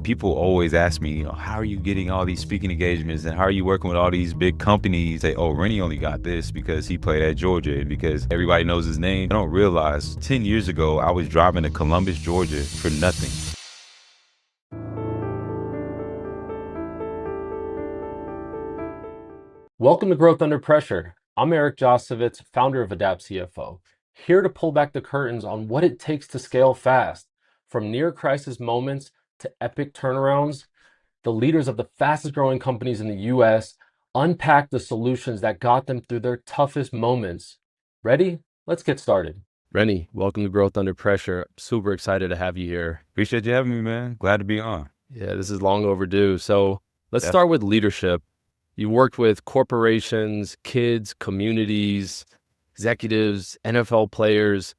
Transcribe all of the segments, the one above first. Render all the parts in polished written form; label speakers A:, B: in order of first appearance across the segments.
A: people always ask me, how are you getting all these speaking engagements and how are you working with all these big companies? Say, oh, Rennie only got this because he played at Georgia and because everybody knows his name. I don't realize 10 years ago, I was driving to Columbus, Georgia for nothing.
B: Welcome to Growth Under Pressure. I'm Eric Josovitz, founder of Adapt CFO, here to pull back the curtains on what it takes to scale fast. From near crisis moments to epic turnarounds, the leaders of the fastest growing companies in the US unpack the solutions that got them through their toughest moments. Ready? Let's get started.
C: Rennie, welcome to Growth Under Pressure. Super excited to have you here.
A: Appreciate you having me, man. Glad to be on.
C: Yeah, this is long overdue. So let's start with leadership. You worked with corporations, kids, communities, executives, NFL players.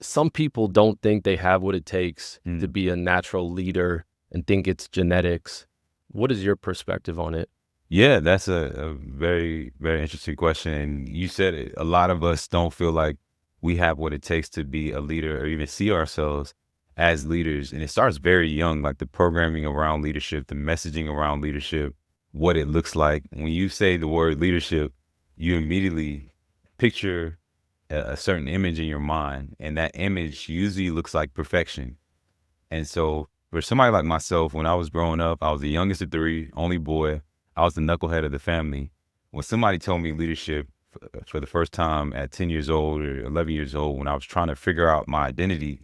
C: Some people don't think they have what it takes to be a natural leader and think it's genetics. What is your perspective on it?
A: Yeah, that's a very, very interesting question. And you said it, a lot of us don't feel like we have what it takes to be a leader or even see ourselves as leaders. And it starts very young, like the programming around leadership, the messaging around leadership, what it looks like. When you say the word leadership, you immediately picture a certain image in your mind. And that image usually looks like perfection. And so for somebody like myself, when I was growing up, I was the youngest of three, only boy. I was the knucklehead of the family. When somebody told me leadership for the first time at 10 years old or 11 years old, when I was trying to figure out my identity,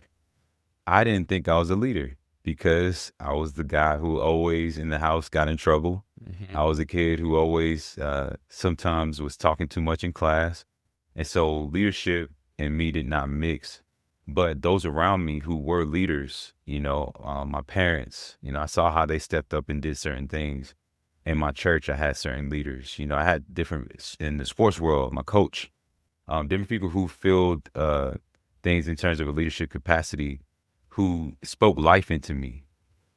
A: I didn't think I was a leader because I was the guy who always in the house got in trouble. I was a kid who always sometimes was talking too much in class. And so leadership and me did not mix. But those around me who were leaders, my parents, I saw how they stepped up and did certain things. In my church, I had certain leaders. I had different, in the sports world, my coach, different people who filled things in terms of a leadership capacity, who spoke life into me,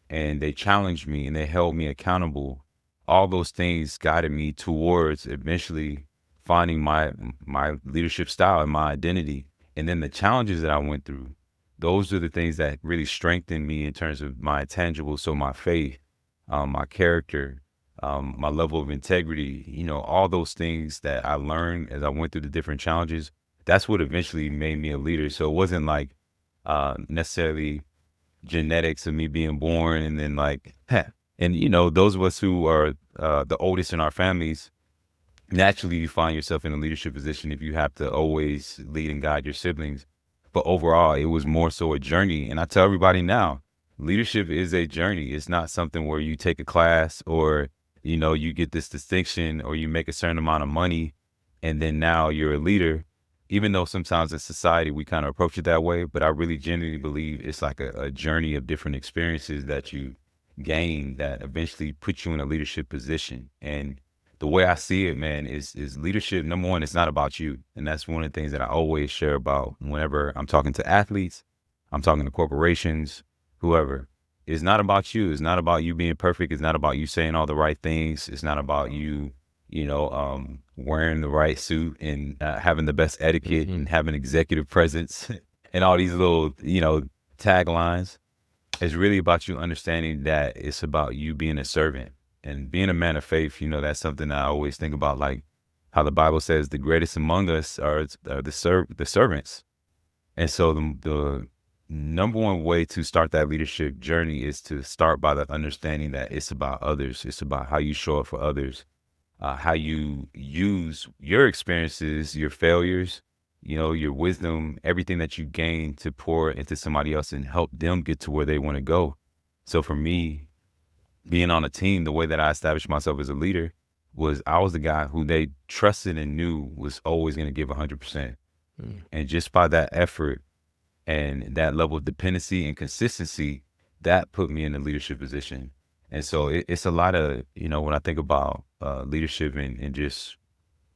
A: and they challenged me and they held me accountable. All those things guided me towards eventually finding my leadership style and my identity. And then the challenges that I went through, those are the things that really strengthened me in terms of my intangibles. So my faith, my character, my level of integrity, all those things that I learned as I went through the different challenges, that's what eventually made me a leader. So it wasn't like necessarily genetics of me being born and then like, and those of us who are the oldest in our families, naturally you find yourself in a leadership position if you have to always lead and guide your siblings. But overall, it was more so a journey. And I tell everybody now, leadership is a journey. It's not something where you take a class or you get this distinction or you make a certain amount of money and then now you're a leader, even though sometimes in society we kind of approach it that way. But I really genuinely believe it's like a journey of different experiences that you gain that eventually put you in a leadership position. And the way I see it, man, is leadership. Number one, it's not about you. And that's one of the things that I always share about whenever I'm talking to athletes, I'm talking to corporations, whoever. It's not about you. It's not about you being perfect. It's not about you saying all the right things. It's not about you, wearing the right suit and having the best etiquette and having executive presence and all these little, taglines. It's really about you understanding that it's about you being a servant and being a man of faith. That's something I always think about, like how the Bible says the greatest among us are the servants. And so the number one way to start that leadership journey is to start by the understanding that it's about others. It's about how you show up for others, how you use your experiences, your failures, your wisdom, everything that you gain to pour into somebody else and help them get to where they want to go. So for me, being on a team, the way that I established myself as a leader was I was the guy who they trusted and knew was always going to give 100%. And just by that effort, and that level of dependency and consistency, that put me in a leadership position. And so it's a lot of, when I think about leadership and just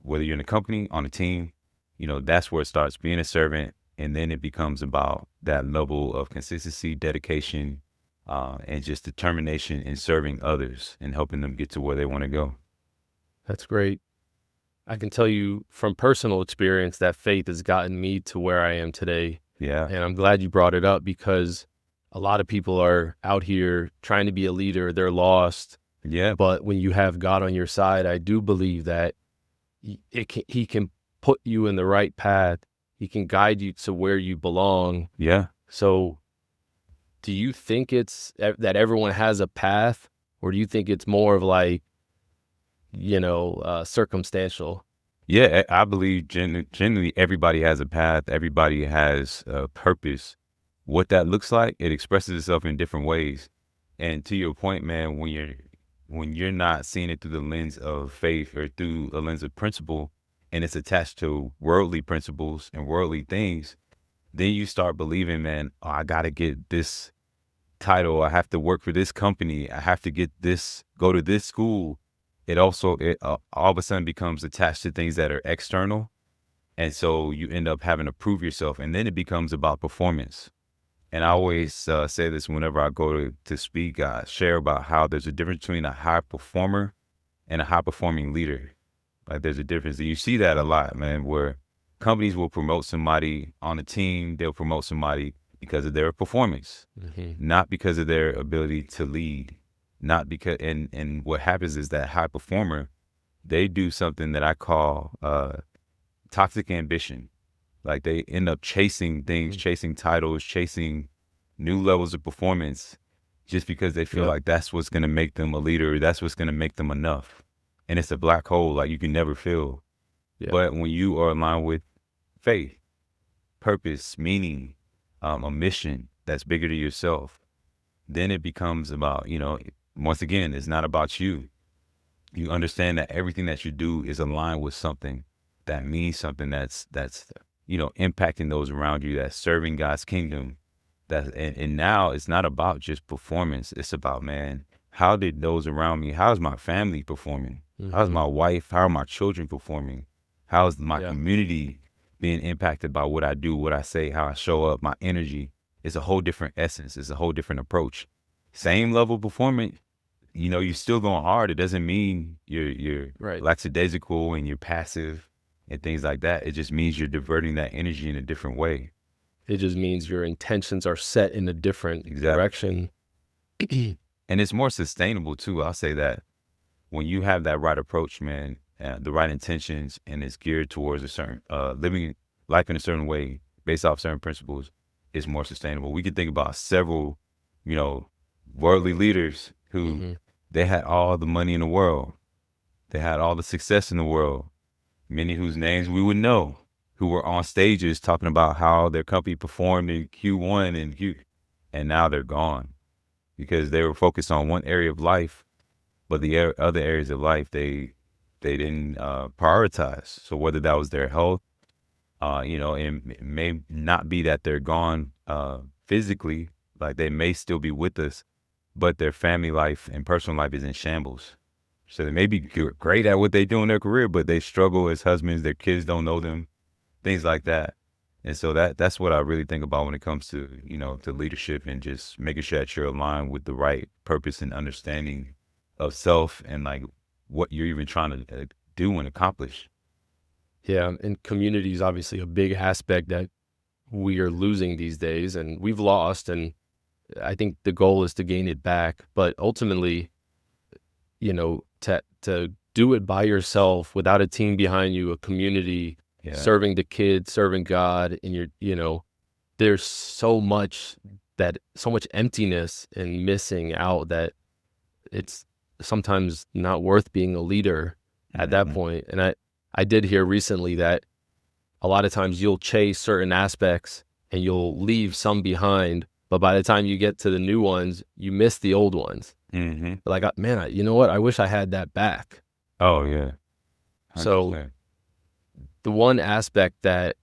A: whether you're in a company, on a team, that's where it starts, being a servant. And then it becomes about that level of consistency, dedication, and just determination in serving others and helping them get to where they want to go.
C: That's great. I can tell you from personal experience that faith has gotten me to where I am today.
A: Yeah.
C: And I'm glad you brought it up because a lot of people are out here trying to be a leader. They're lost.
A: Yeah.
C: But when you have God on your side, I do believe that he can put you in the right path. He can guide you to where you belong.
A: Yeah.
C: So do you think it's that everyone has a path, or do you think it's more of like, circumstantial?
A: Yeah, I believe generally everybody has a path. Everybody has a purpose. What that looks like, it expresses itself in different ways. And to your point, man, when you're not seeing it through the lens of faith or through a lens of principle, and it's attached to worldly principles and worldly things, then you start believing, man, oh, I got to get this title. I have to work for this company. I have to get this, go to this school. It all of a sudden becomes attached to things that are external. And so you end up having to prove yourself. And then it becomes about performance. And I always say this whenever I go to speak, I share about how there's a difference between a high performer and a high performing leader. Like there's a difference. And you see that a lot, man, where companies will promote somebody on a team. They'll promote somebody because of their performance, not because of their ability to lead, not because, and what happens is that high performer, they do something that I call toxic ambition. Like they end up chasing things, chasing titles, chasing new levels of performance just because they feel like that's what's going to make them a leader. That's what's going to make them enough. And it's a black hole like you can never fill. Yeah. But when you are aligned with faith, purpose, meaning, a mission that's bigger than yourself, then it becomes about, once again, it's not about you. You understand that everything that you do is aligned with something that means something that's impacting those around you, that's serving God's kingdom. And now it's not about just performance. It's about, man, how did those around me, how's my family performing? How's my wife? How are my children performing? How's my community being impacted by what I do, what I say, how I show up, my energy? It's a whole different essence. It's a whole different approach. Same level of performance, you're still going hard. It doesn't mean you're lackadaisical and you're passive and things like that. It just means you're diverting that energy in a different way.
C: It just means your intentions are set in a different direction.
A: And it's more sustainable too. I'll say that when you have that right approach, man, the right intentions, and it's geared towards a certain living life in a certain way based off certain principles, is more sustainable. We could think about several, worldly leaders who they had all the money in the world. They had all the success in the world. Many whose names we would know, who were on stages talking about how their company performed in Q1 and now they're gone because they were focused on one area of life, but the other areas of life they didn't prioritize. So whether that was their health, it may not be that they're gone physically, like they may still be with us, but their family life and personal life is in shambles. So they may be great at what they do in their career, but they struggle as husbands. Their kids don't know them, things like that. And so that's what I really think about when it comes to, to leadership and just making sure that you're aligned with the right purpose and understanding of self and like what you're even trying to do and accomplish.
C: Yeah, and community is obviously a big aspect that we are losing these days, and we've lost, and I think the goal is to gain it back. But ultimately, to do it by yourself without a team behind you, a community, serving the kids, serving God, and there's so much emptiness and missing out that it's sometimes not worth being a leader at that point. And I did hear recently that a lot of times you'll chase certain aspects and you'll leave some behind, but by the time you get to the new ones, you miss the old ones. Like, man, you know what? I wish I had that back.
A: Oh, yeah. 100%.
C: So the one aspect that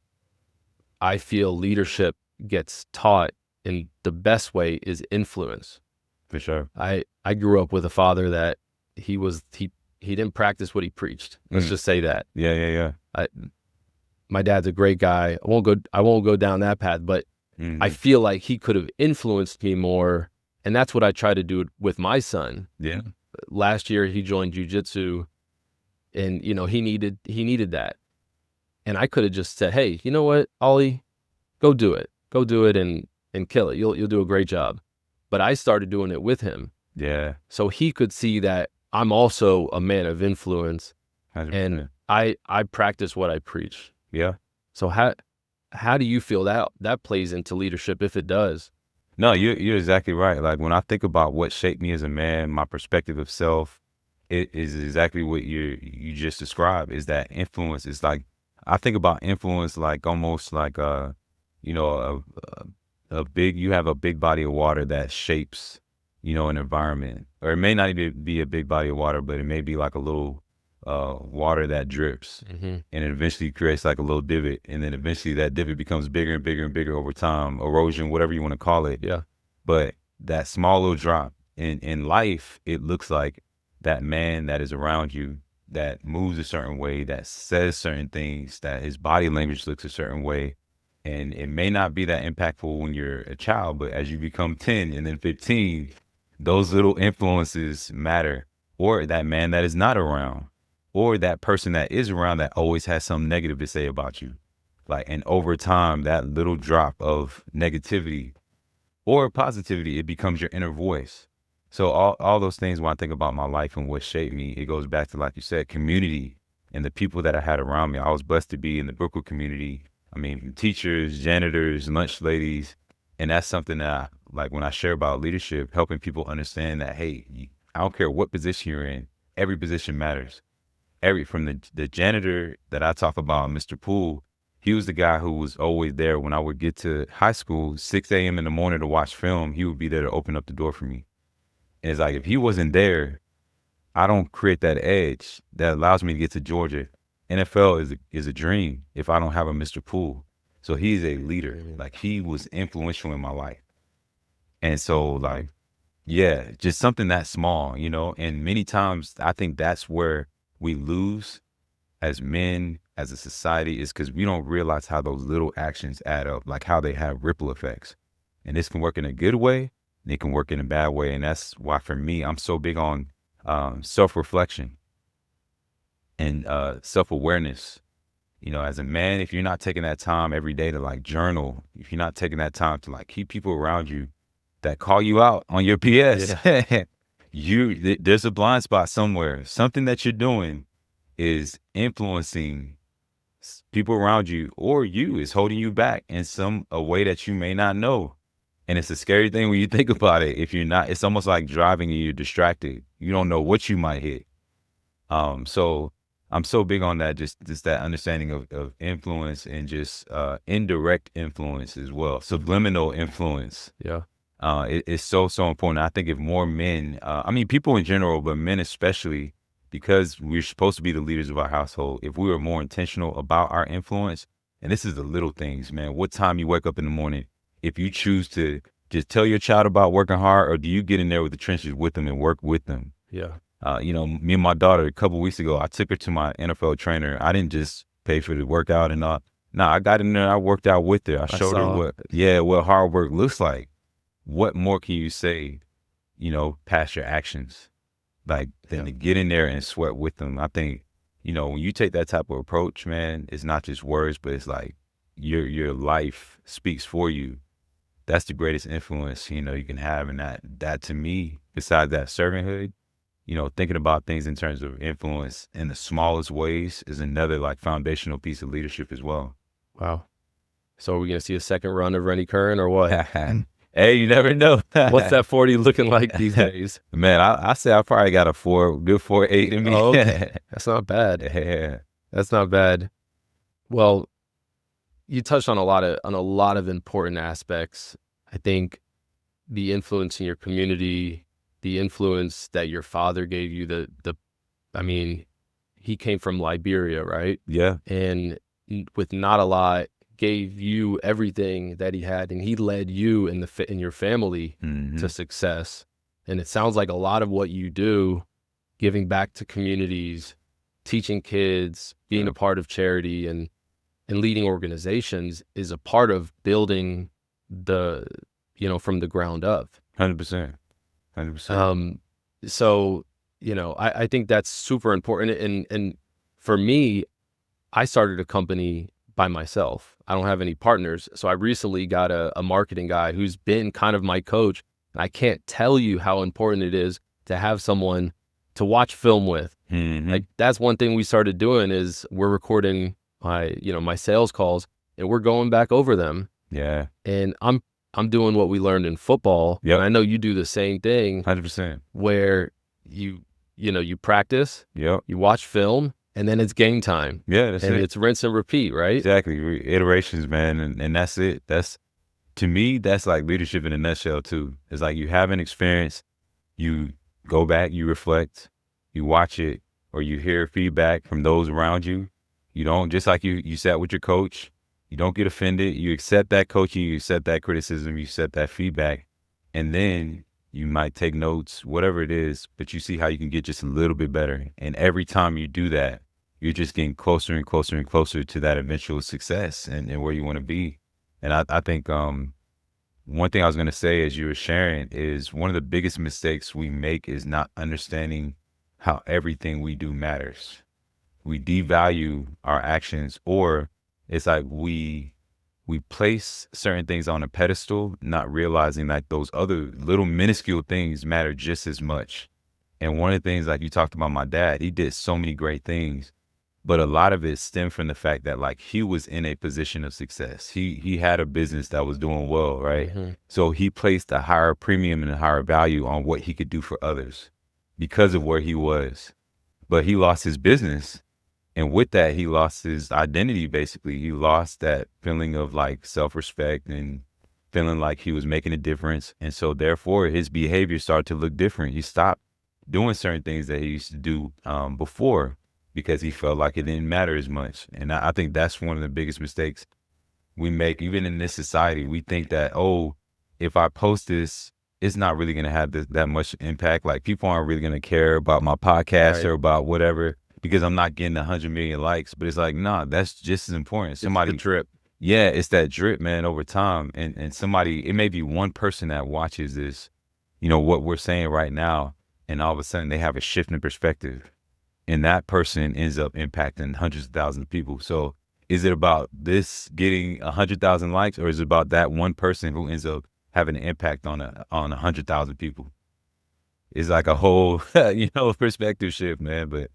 C: I feel leadership gets taught in the best way is influence.
A: For sure.
C: I grew up with a father that he didn't practice what he preached. Let's just say that.
A: Yeah.
C: My dad's a great guy. I won't go down that path, but I feel like he could have influenced me more. And that's what I try to do with my son.
A: Yeah.
C: Last year he joined jiu-jitsu and he needed that. And I could have just said, hey, you know what, Ollie, go do it. And and kill it. You'll do a great job. But I started doing it with him.
A: Yeah.
C: So he could see that I'm also a man of influence,
A: 100%.
C: and I practice what I preach.
A: Yeah.
C: So how do you feel that plays into leadership, if it does?
A: No, you're exactly right. Like when I think about what shaped me as a man, my perspective of self, it is exactly what you just described. Is that influence? Is like I think about influence like almost like you know, a big you have a big body of water that shapes, an environment, or it may not even be a big body of water, but it may be like a little water that drips,
C: Mm-hmm.
A: and it eventually creates like a little divot, and then eventually that divot becomes bigger and bigger and bigger over time, erosion, whatever you want to call it.
C: Yeah.
A: But that small little drop in life, it looks like that man that is around you that moves a certain way, that says certain things, that his body language looks a certain way. And it may not be that impactful when you're a child, but as you become 10 and then 15, those little influences matter. Or that man that is not around, or that person that is around that always has something negative to say about you. Like, and over time, that little drop of negativity or positivity, it becomes your inner voice. So all those things, when I think about my life and what shaped me, it goes back to, like you said, community and the people that I had around me. I was blessed to be in the Brookwood community. I mean, teachers, janitors, lunch ladies. And that's something that like when I share about leadership, helping people understand that, hey, I don't care what position you're in, every position matters. From the janitor that I talk about, Mr. Poole, he was the guy who was always there when I would get to high school, 6 a.m. in the morning to watch film. He would be there to open up the door for me. And it's like, if he wasn't there, I don't create that edge that allows me to get to Georgia. NFL is a dream if I don't have a Mr. Poole. So he's a leader. Like, he was influential in my life. And so, like, yeah, just something that small, and many times I think that's where we lose as men, as a society, is because we don't realize how those little actions add up, like how they have ripple effects. And this can work in a good way, and it can work in a bad way. And that's why, for me, I'm so big on self-reflection and self-awareness. As a man, if you're not taking that time every day to like journal, if you're not taking that time to like keep people around you that call you out on your PS,
C: Yeah.
A: there's a blind spot somewhere. Something that you're doing is influencing people around you, or you is holding you back in a way that you may not know. And it's a scary thing when you think about it. If you're not, it's almost like driving and you're distracted. You don't know what you might hit. So I'm so big on that, just that understanding of influence, and just indirect influence as well, subliminal influence.
C: Yeah.
A: It's so important. I think if more men, I mean, people in general, but men especially, because we're supposed to be the leaders of our household, if we were more intentional about our influence, and this is the little things, man, what time you wake up in the morning, if you choose to just tell your child about working hard, or do you get in there with the trenches with them and work with them?
C: Yeah.
A: Me and my daughter, a couple of weeks ago, I took her to my NFL trainer. I didn't just pay for the workout and all. No, I got in there and I worked out with her. I showed her what hard work looks like. What more can you say, past your actions? Like, than to get in there and sweat with them. I think, when you take that type of approach, man, it's not just words, but it's like your life speaks for you. That's the greatest influence, you can have. And that to me, besides that servanthood, thinking about things in terms of influence in the smallest ways is another like foundational piece of leadership as well.
C: Wow. So are we going to see a second run of Rennie Curran or what?
A: Hey, you never know.
C: What's that 40 looking like these days?
A: Man, I say I probably got a good 4.8 in me.
C: Oh, okay. That's not bad.
A: Yeah.
C: That's not bad. Well, you touched on a lot of important aspects. I think the influence in your community, the influence that your father gave you, I mean, he came from Liberia, right?
A: Yeah.
C: And with not a lot, gave you everything that he had, and he led you in your family to success. And it sounds like a lot of what you do, giving back to communities, teaching kids, being a part of charity and leading organizations, is a part of building from the ground up.
A: 100%. 100%.
C: So, I think that's super important. And for me, I started a company by myself. I don't have any partners. So I recently got a marketing guy who's been kind of my coach. And I can't tell you how important it is to have someone to watch film with. Like that's one thing we started doing is we're recording my sales calls and we're going back over them.
A: Yeah.
C: And I'm doing what we learned in football.
A: Yep.
C: And I know you do the same thing
A: 100%.
C: where you practice,
A: Yep.
C: you watch film, and then it's game time.
A: Yeah, that's
C: and
A: it.
C: it's rinse and repeat, right?
A: Exactly. Iterations, man. And that's it. To me, that's like leadership in a nutshell too. It's like you have an experience, you go back, you reflect, you watch it, or you hear feedback from those around you. You don't, just like you sat with your coach, you don't get offended. You accept that coaching, you accept that criticism, you accept that feedback. And then you might take notes, whatever it is, but you see how you can get just a little bit better. And every time you do that, you're just getting closer and closer and closer to that eventual success and where you want to be. And I think one thing I was going to say as you were sharing is one of the biggest mistakes we make is not understanding how everything we do matters. We devalue our actions, or it's like we place certain things on a pedestal, not realizing that those other little minuscule things matter just as much. And one of the things, like you talked about my dad, he did so many great things, but a lot of it stemmed from the fact that like he was in a position of success. He had a business that was doing well, right? So he placed a higher premium and a higher value on what he could do for others because of where he was. But he lost his business. And with that, he lost his identity, basically. He lost that feeling of like self-respect and feeling like he was making a difference. And so therefore, his behavior started to look different. He stopped doing certain things that he used to do before because he felt like it didn't matter as much. And I think that's one of the biggest mistakes we make, even in this society. We think that, oh, if I post this, it's not really going to have that much impact. Like people aren't really going to care about my podcast or about whatever, because I'm not getting 100 million likes. But it's like, nah, that's just as important. Somebody
C: drip.
A: Yeah, it's that drip, man, over time. And somebody, it may be one person that watches this, what we're saying right now, and all of a sudden they have a shift in perspective. And that person ends up impacting hundreds of thousands of people. So is it about this getting 100,000 likes, or is it about that one person who ends up having an impact on 100,000 people? It's like a whole, perspective shift, man. But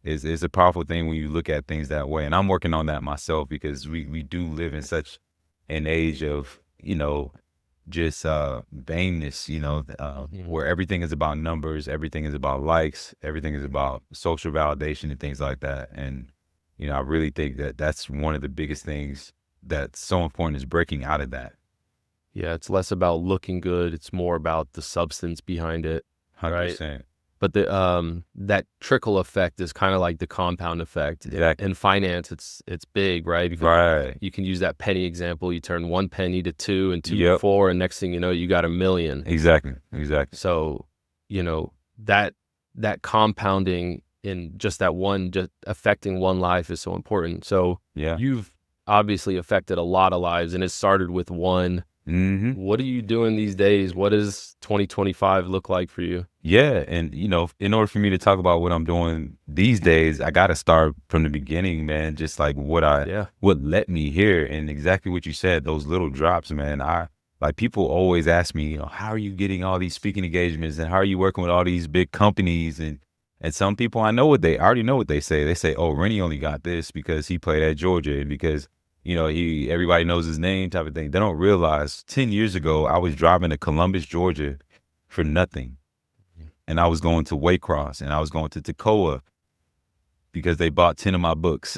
A: it's a powerful thing when you look at things that way. And I'm working on that myself because we do live in such an age of, just vainness, where everything is about numbers, everything is about likes, everything is about social validation and things like that. And, I really think that that's one of the biggest things that's so important, is breaking out of that.
C: Yeah, it's less about looking good. It's more about the substance behind it.
A: 100%.
C: Right? But that trickle effect is kind of like the compound effect.
A: Exactly.
C: In finance, it's big, right? Because you can use that penny example. You turn 1 penny to 2 and 2 to 4, and next thing you know, you got 1 million.
A: Exactly.
C: So, that compounding in just that one, just affecting one life is so important. So you've obviously affected a lot of lives, and it started with one. What are you doing these days? What does 2025 look like for you?
A: Yeah. And, in order for me to talk about what I'm doing these days, I got to start from the beginning, man. Just like what led me here. And exactly what you said, those little drops, man. Like people always ask me, how are you getting all these speaking engagements, and how are you working with all these big companies? And some people, I already know what they say. They say, oh, Rennie only got this because he played at Georgia, and because everybody knows his name, type of thing. They don't realize 10 years ago, I was driving to Columbus, Georgia for nothing. And I was going to Waycross, and I was going to Toccoa because they bought 10 of my books.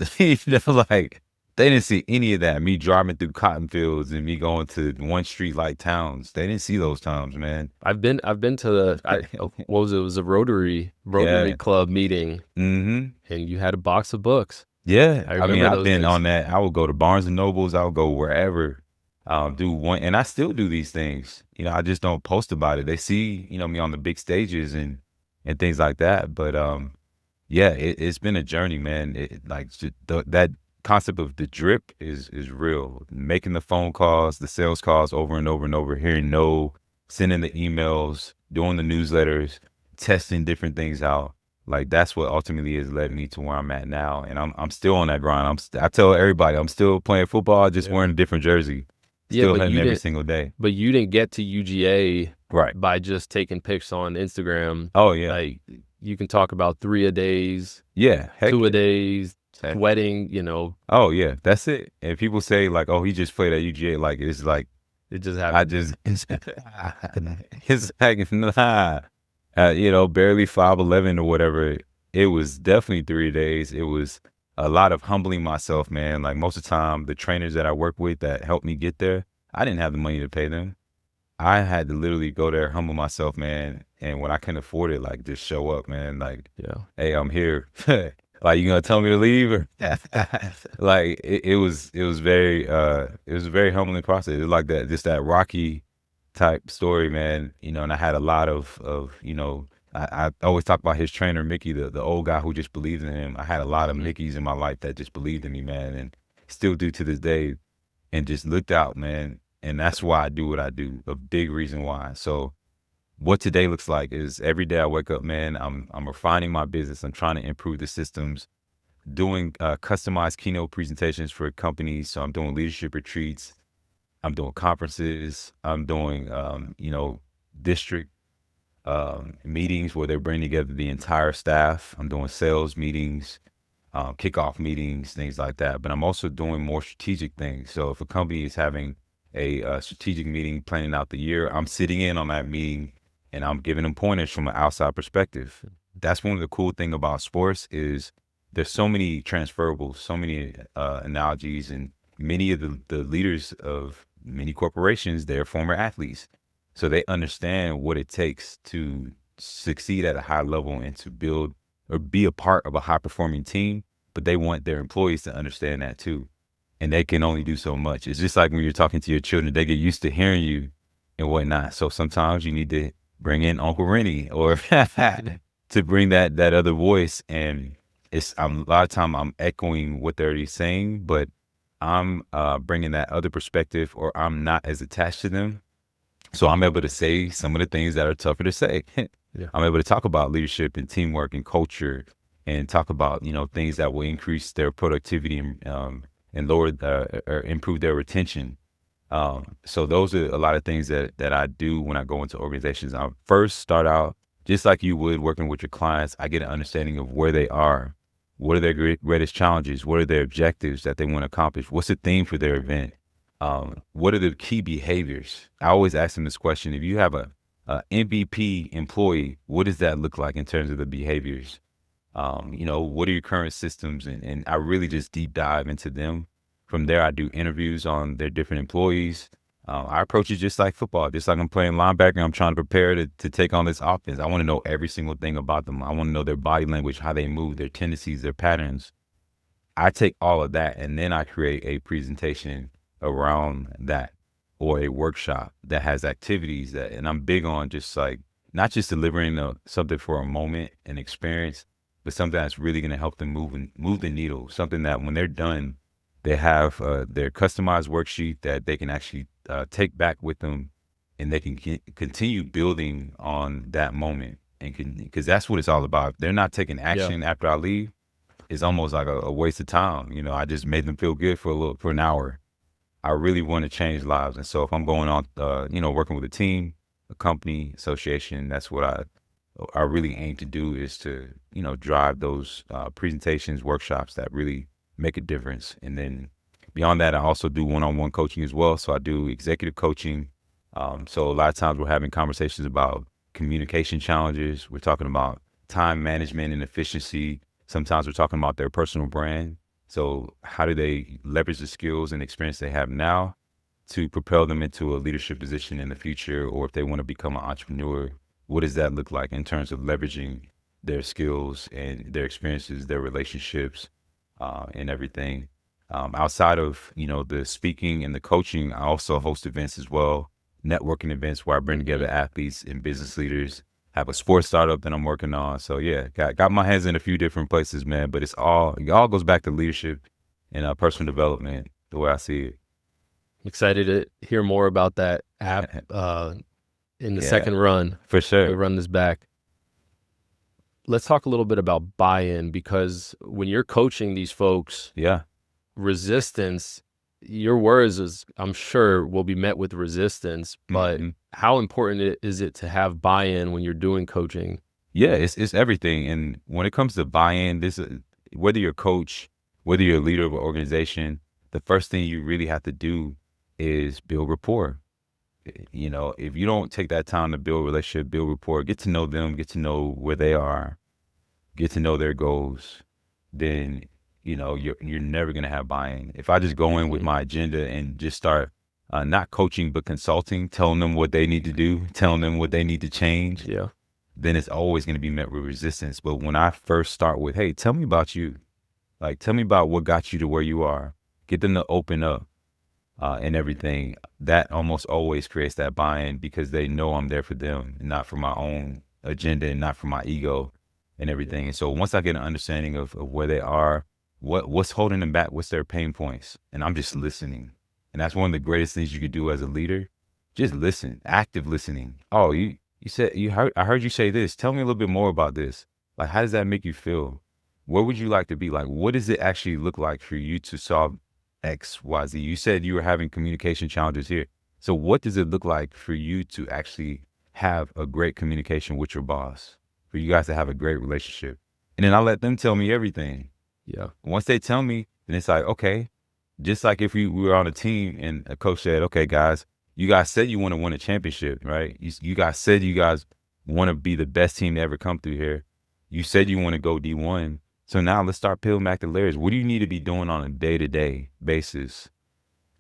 A: Like they didn't see any of that. Me driving through cotton fields and me going to one street light towns. They didn't see those times, man.
C: I've been to what was it? It was a Rotary Club meeting. And you had a box of books.
A: Yeah,
C: I mean,
A: I've been on that. I would go to Barnes and Nobles. I would go wherever, and I still do these things. I just don't post about it. They see, me on the big stages and things like that. But it's been a journey, man. That concept of the drip is real. Making the phone calls, the sales calls over and over and over, hearing no, sending the emails, doing the newsletters, testing different things out. Like that's what ultimately has led me to where I'm at now, and I'm still on that grind. I tell everybody I'm still playing football, just
C: Yeah.
A: wearing a different jersey,
C: Yeah,
A: still
C: but
A: hitting
C: you
A: every
C: didn't
A: single day.
C: but you didn't get to UGA
A: Right.
C: by just taking pics on Instagram.
A: Oh yeah.
C: Like you can talk about 3-a-days,
A: Yeah. Heck yeah.
C: 2-a-days,
A: Heck.
C: sweating, you know,
A: Oh yeah. That's it. And people say like, oh, he just played at UGA. Like it's like
C: it just
A: I
C: happened.
A: just it's like nah. You know, barely 5'11" or whatever. It was definitely 3 days. It was a lot of humbling myself, man. Like most of the time, the trainers that I work with that helped me get there, I didn't have the money to pay them. I had to literally go there, humble myself, man. And when I couldn't afford it, like just show up, man. Like,
C: Yeah.
A: hey, I'm here. Like, you gonna tell me to leave? Or like it was a very humbling process. It was like that, just that Rocky type story, man. You know, and I had a lot of I always talk about his trainer, Mickey, the old guy who just believed in him. I had a lot of Mickeys in my life that just believed in me, man, and still do to this day, and just looked out, man. And that's why I do what I do. A big reason why. So what today looks like is every day I wake up, man, I'm refining my business. I'm trying to improve the systems, doing customized keynote presentations for companies. So I'm doing leadership retreats. I'm doing conferences. I'm doing, district meetings where they bring together the entire staff. I'm doing sales meetings, kickoff meetings, things like that. But I'm also doing more strategic things. So if a company is having a strategic meeting, planning out the year, I'm sitting in on that meeting and I'm giving them pointers from an outside perspective. That's one of the cool thing about sports is there's so many transferables, so many analogies, and many of the leaders of many corporations, they're former athletes. So they understand what it takes to succeed at a high level and to build or be a part of a high performing team, but they want their employees to understand that too. And they can only do so much. It's just like when you're talking to your children, they get used to hearing you and whatnot. So sometimes you need to bring in Uncle Rennie or to bring that other voice. And a lot of time I'm echoing what they're already saying, but I'm bringing that other perspective, or I'm not as attached to them. So I'm able to say some of the things that are tougher to say.
C: Yeah.
A: I'm able to talk about leadership and teamwork and culture, and talk about, things that will increase their productivity and lower or improve their retention. So those are a lot of things that I do when I go into organizations. I first start out just like you would working with your clients. I get an understanding of where they are. What are their greatest challenges? What are their objectives that they want to accomplish? What's the theme for their event? What are the key behaviors? I always ask them this question. If you have a MVP employee, what does that look like in terms of the behaviors? What are your current systems? And I really just deep dive into them. From there, I do interviews on their different employees. I approach it just like football, just like I'm playing linebacker. I'm trying to prepare to take on this offense. I want to know every single thing about them. I want to know their body language, how they move, their tendencies, their patterns. I take all of that and then I create a presentation around that, or a workshop that has activities and I'm big on just like, not just delivering something for a moment and experience, but something that's really going to help them move the needle. Something that when they're done, they have their customized worksheet that they can actually take back with them, and they can continue building on that moment. And because that's what it's all about. If they're not taking action after I leave, it's almost like a waste of time. I just made them feel good for an hour. I really want to change lives. And so if I'm going on, working with a team, a company, association, that's what I really aim to do, is to, drive those presentations, workshops that really make a difference. And then beyond that, I also do one-on-one coaching as well. So I do executive coaching. So a lot of times we're having conversations about communication challenges. We're talking about time management and efficiency. Sometimes we're talking about their personal brand. So how do they leverage the skills and experience they have now to propel them into a leadership position in the future? Or if they want to become an entrepreneur, what does that look like in terms of leveraging their skills and their experiences, their relationships, and everything? Outside of, the speaking and the coaching, I also host events as well, networking events where I bring together athletes and business leaders. Have a sports startup that I'm working on. So yeah, got my hands in a few different places, man. But it all goes back to leadership and personal development, the way I see it.
C: Excited to hear more about that app in the
A: Yeah,
C: second run.
A: for
C: We
A: sure.
C: run this back. let's talk a little bit about buy-in, because when you're coaching these folks,
A: Yeah.
C: resistance, your words is, I'm sure, will be met with resistance, but
A: hmm
C: how important is it to have buy-in when you're doing coaching?
A: Yeah, it's everything. And when it comes to buy-in, whether you're a coach, whether you're a leader of an organization, the first thing you really have to do is build rapport. You know, if you don't take that time to build a relationship, build rapport, get to know them, get to know where they are, get to know their goals, then you're never gonna have buy-in. If I just go in with
C: Mhm.
A: my agenda and just start not coaching but consulting, telling them what they need to do, telling them what they need to change,
C: Yeah.
A: then it's always gonna be met with resistance. But when I first start with, hey, tell me about you, like tell me about what got you to where you are, get them to open up and everything, that almost always creates that buy-in because they know I'm there for them and not for my own agenda and not for my ego and everything. And so once I get an understanding of where they are, what's holding them back, what's their pain points, and I'm just listening. And that's one of the greatest things you could do as a leader. Just listen, active listening. Oh, you said I heard you say this. Tell me a little bit more about this. Like, how does that make you feel? Where would you like to be? Like, what does it actually look like for you to solve X, Y, Z? You said you were having communication challenges here. So what does it look like for you to actually have a great communication with your boss, for you guys to have a great relationship? And then I let them tell me everything.
C: Yeah.
A: Once they tell me, then it's like, okay, just like if we were on a team and a coach said, okay, guys, you guys said you want to win a championship, right? You guys said you guys want to be the best team to ever come through here. You said you want to go D1. So now let's start peeling back the layers. What do you need to be doing on a day-to-day basis?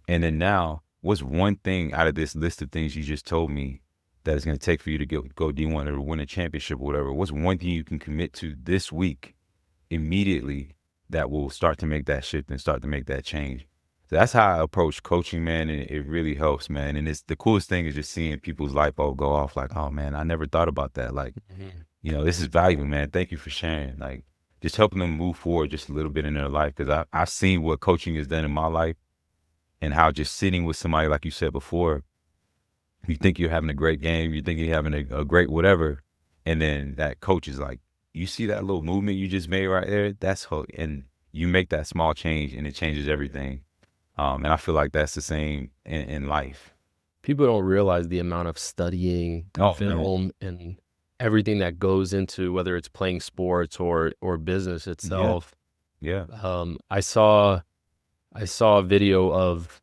A: And then now, what's one thing out of this list of things you just told me that it's going to take for you to go D1 or win a championship or whatever? What's one thing you can commit to this week immediately that will start to make that shift and start to make that change? So that's how I approach coaching, man, and it really helps, man. And it's the coolest thing is just seeing people's light bulb go off like, oh, man, I never thought about that. Like,
C: Mhm.
A: this is valuable, man. Thank you for sharing. Like, just helping them move forward just a little bit in their life. Because I've seen what coaching has done in my life and how just sitting with somebody, like you said before, you think you're having a great game, you think you're having a great whatever. And then that coach is like, you see that little movement you just made right there? That's how, and you make that small change and it changes everything. And I feel like that's the same in life.
C: People don't realize the amount of studying,
A: Oh, man.
C: film, and everything that goes into whether it's playing sports or business
A: Yeah.
C: itself.
A: Yeah.
C: I saw a video of,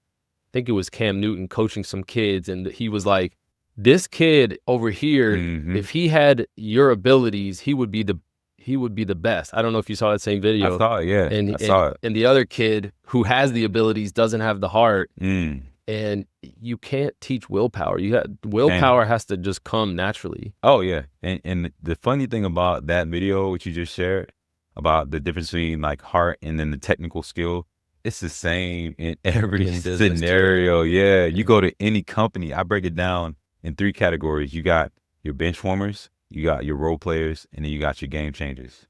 C: I think it was Cam Newton coaching some kids, and he was like, "This kid over here,
A: hmm
C: if he had your abilities, he would be the best." I don't know if you saw that same
A: I
C: video.
A: saw it. Yeah.
C: And
A: I
C: and
A: saw it.
C: and the other kid who has the abilities doesn't have the heart,
A: Mm.
C: and you can't teach willpower.
A: Can.
C: Willpower has to just come naturally.
A: Oh yeah, and the funny thing about that video which you just shared about the difference between like heart and then the technical skill, it's the same in every
C: In business too.
A: scenario. Yeah, you
C: Yeah.
A: go to any company, I break it down in three categories. You got your bench warmers, you got your role players, and then you got your game changers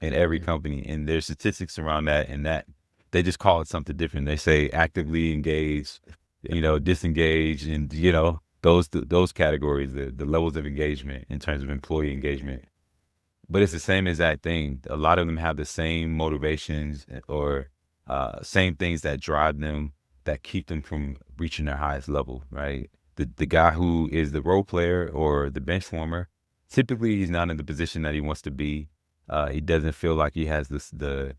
A: in every
C: Mhm.
A: company. And there's statistics around that, and that they just call it something different. They say actively engaged,
C: Yeah.
A: disengaged, and those categories, the levels of engagement in terms of employee engagement. But it's the same exact thing. A lot of them have the same motivations or same things that drive them, that keep them from reaching their highest level, right? The guy who is the role player or the bench warmer, typically he's not in the position that he wants to be. He doesn't feel like he has the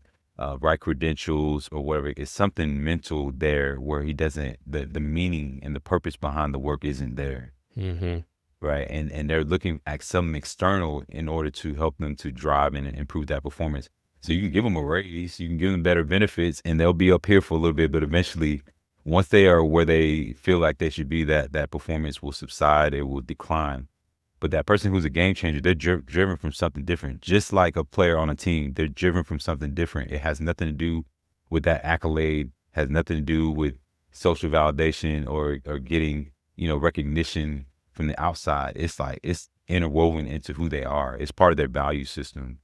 A: right credentials or whatever. It's something mental there where he doesn't, the meaning and the purpose behind the work isn't there,
C: Mhm.
A: right? And they're looking at something external in order to help them to drive and improve that performance. So you can give them a raise, you can give them better benefits, and they'll be up here for a little bit. But eventually, once they are where they feel like they should be, that performance will subside, it will decline. But that person who's a game changer, they're driven from something different. Just like a player on a team, they're driven from something different. It has nothing to do with that accolade, has nothing to do with social validation or getting, recognition from the outside. It's like it's interwoven into who they are. It's part of their value system.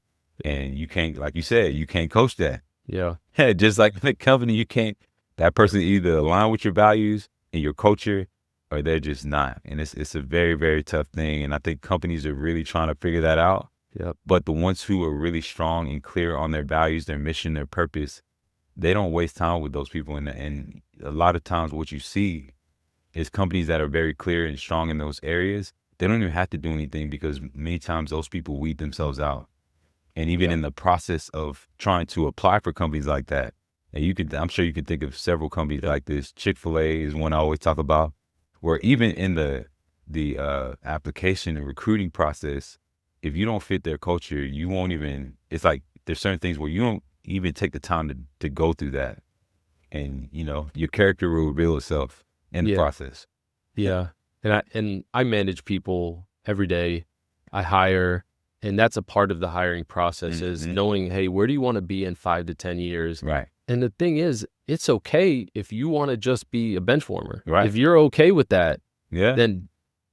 A: And you can't, like you said, you can't coach that.
C: Yeah.
A: Just like in the company, you can't, that person either align with your values and your culture or they're just not. And it's a very, very tough thing. And I think companies are really trying to figure that out.
C: Yep.
A: But the ones who are really strong and clear on their values, their mission, their purpose, they don't waste time with those people. And a lot of times what you see is companies that are very clear and strong in those areas, they don't even have to do anything because many times those people weed themselves out. And even
B: Yeah.
A: in the process of trying to apply for companies like that, and I'm sure you can think of several companies like this. Chick-fil-A is one I always talk about, where even in the application and recruiting process, if you don't fit their culture, you won't even, it's like there's certain things where you don't even take the time to go through that. And, your character will reveal itself in the
C: Yeah.
A: process.
C: Yeah. And I manage people every day. I hire, and that's a part of the hiring process is knowing, hey, where do you want to be in 5 to 10 years?
A: Right.
C: And the thing is, it's okay if you want to just be a bench warmer.
A: Right.
C: If you're okay with that,
A: Yeah.
C: then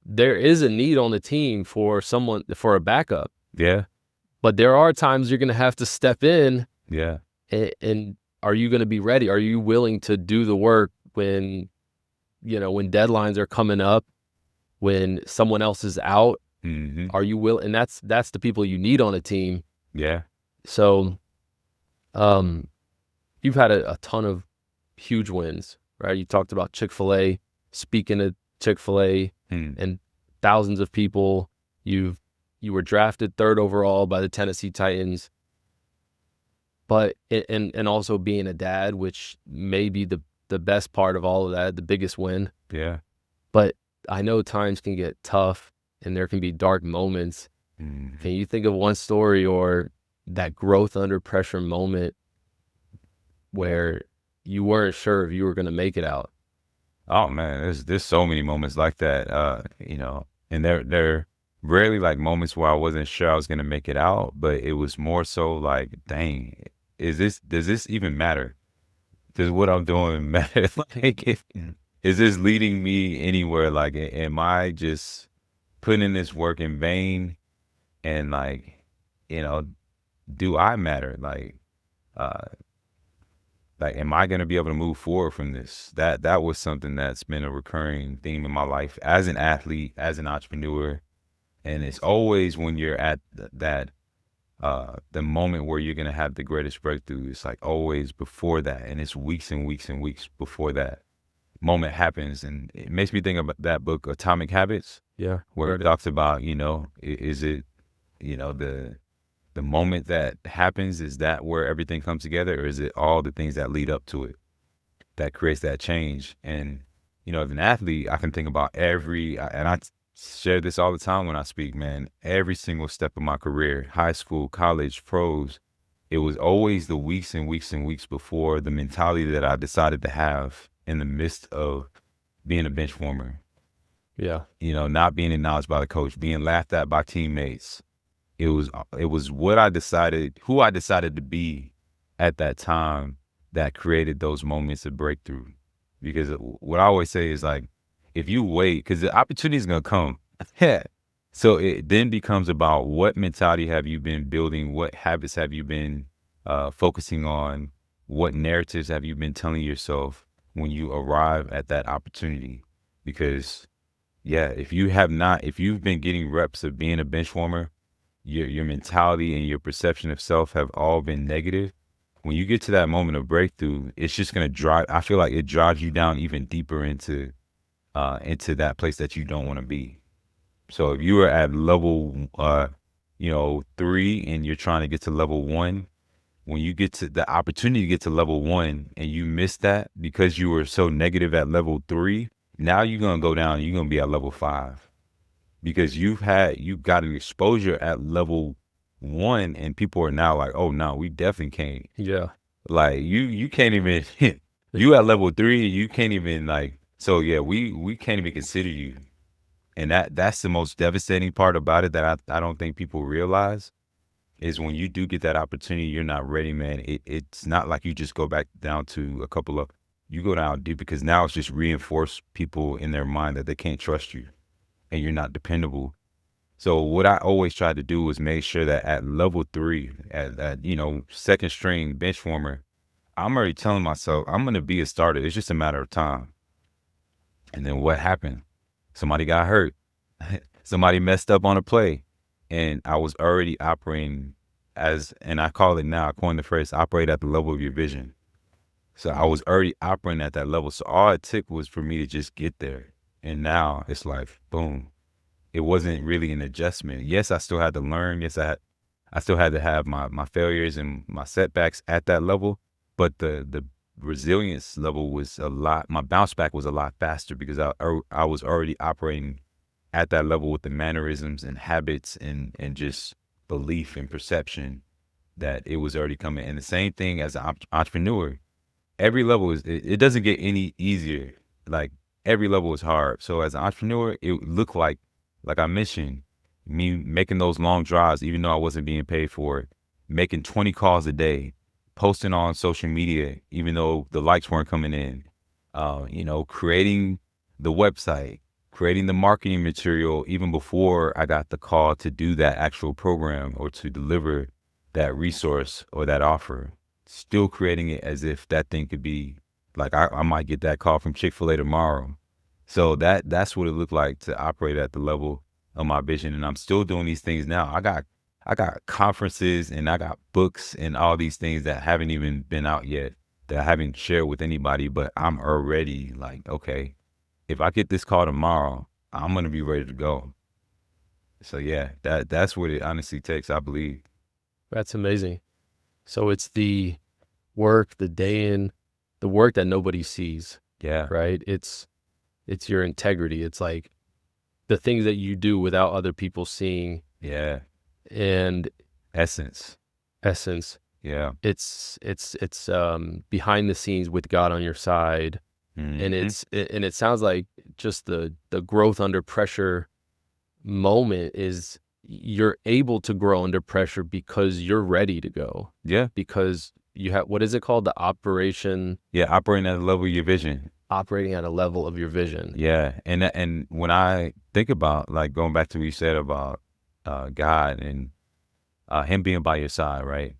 C: there is a need on the team for a backup.
A: Yeah.
C: But there are times you're going to have to step in.
A: Yeah.
C: And are you going to be ready? Are you willing to do the work when deadlines are coming up, when someone else is out? Are you willing? And that's the people you need on a team.
A: Yeah.
C: So, you've had a ton of huge wins, right? You talked about Chick-fil-A, speaking of Chick-fil-A and thousands of people. You were drafted 3rd overall by the Tennessee Titans, but and also being a dad, which may be the best part of all of that, the biggest win.
A: Yeah.
C: But I know times can get tough and there can be dark moments. Can you think of one story or that growth under pressure moment where you weren't sure if you were going to make it out?
A: Oh man, there's so many moments like that. And they're rarely like moments where I wasn't sure I was gonna make it out, but it was more so like, dang, does this even matter? Does what I'm doing matter? Is this leading me anywhere? Like, am I just putting in this work in vain? And like, do I matter? Like, am I going to be able to move forward from this? That was something that's been a recurring theme in my life as an athlete, as an entrepreneur. And it's always when you're at the moment where you're going to have the greatest breakthrough. It's like always before that. And it's weeks and weeks and weeks before that moment happens. And it makes me think about that book, Atomic Habits.
C: Yeah.
A: Where it talks about, is it, the moment that happens, is that where everything comes together, or is it all the things that lead up to it that creates that change? And, as an athlete, I can think about and I share this all the time when I speak, man, every single step of my career, high school, college, pros, it was always the weeks and weeks and weeks before the mentality that I decided to have in the midst of being a bench warmer.
C: Yeah.
A: Not being acknowledged by the coach, being laughed at by teammates. It was what I decided, who I decided to be at that time that created those moments of breakthrough. Because what I always say is like, if you wait, because the opportunity is going to come. Yeah. So it then becomes about what mentality have you been building? What habits have you been focusing on? What narratives have you been telling yourself when you arrive at that opportunity? Because yeah, if you've been getting reps of being a bench warmer, your mentality and your perception of self have all been negative. When you get to that moment of breakthrough, it's just going to I feel like it drives you down even deeper into that place that you don't want to be. So if you were at level, 3 and you're trying to get to level 1, when you get to the opportunity to get to level 1 and you miss that because you were so negative at level 3, now you're going to go down, you're going to be at level 5. Because you've got an exposure at level 1 and people are now like, oh no, we definitely can't.
C: Yeah.
A: Like you can't even, you at level 3, you can't even like, so yeah, we can't even consider you. And that's the most devastating part about it that I don't think people realize is when you do get that opportunity, you're not ready, man. It's not like you just go back down to you go down deep because now it's just reinforced people in their mind that they can't trust you. And you're not dependable. So what I always try to do is make sure that at level 3, at second string bench warmer, I'm already telling myself I'm going to be a starter. It's just a matter of time. And then what happened? Somebody got hurt. Somebody messed up on a play. and I was already operating and I call it now, I coined the phrase, operate at the level of your vision. So I was already operating at that level. So all it took was for me to just get there. And now it's like, boom. It wasn't really an adjustment. Yes, I still had to learn. Yes, I still had to have my failures and my setbacks at that level. But the resilience level was a lot, my bounce back was a lot faster because I was already operating at that level with the mannerisms and habits and just belief and perception that it was already coming. And the same thing as an entrepreneur, every level it doesn't get any easier. Like every level is hard. So as an entrepreneur, it looked like I mentioned, me making those long drives, even though I wasn't being paid for it, making 20 calls a day, posting on social media, even though the likes weren't coming in, creating the website, creating the marketing material, even before I got the call to do that actual program or to deliver that resource or that offer, still creating it as if that thing could be like, I might get that call from Chick-fil-A tomorrow. So that's what it looked like to operate at the level of my vision. And I'm still doing these things now. I got conferences and I got books and all these things that haven't even been out yet, that I haven't shared with anybody, but I'm already like, okay, if I get this call tomorrow, I'm gonna be ready to go. So yeah, that's what it honestly takes, I believe.
C: That's amazing. So it's the work, the day in, the work that nobody sees,
A: Yeah.
C: right? It's your integrity. It's like the things that you do without other people seeing,
A: Yeah.
C: and
A: Essence.
C: essence.
A: Yeah.
C: It's behind the scenes with God on your side. And
A: Hmm.
C: it sounds like just the growth under pressure moment is you're able to grow under pressure because you're ready to go,
A: Yeah.
C: because you have, what is it called? The operation,
A: Yeah. Operating at the level of your vision.
C: operating at a level of your vision.
A: Yeah. And when I think about, like, going back to what you said about God and him being by your side, right?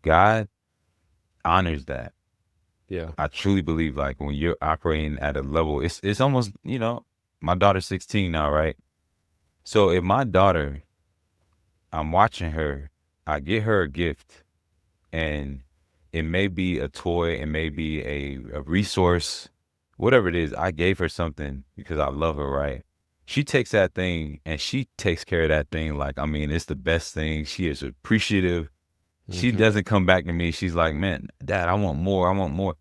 A: God honors that.
C: Yeah.
A: I truly believe, like, when you're operating at a level, it's almost, my daughter's 16 now, right? So if my daughter, I'm watching her, I get her a gift, and it may be a toy, it may be a resource, whatever it is, I gave her something because I love her, right? She takes that thing and she takes care of that thing. Like, I mean, it's the best thing. She is appreciative. She
C: Mhm.
A: doesn't come back to me. She's like, man, Dad, I want more. I want more.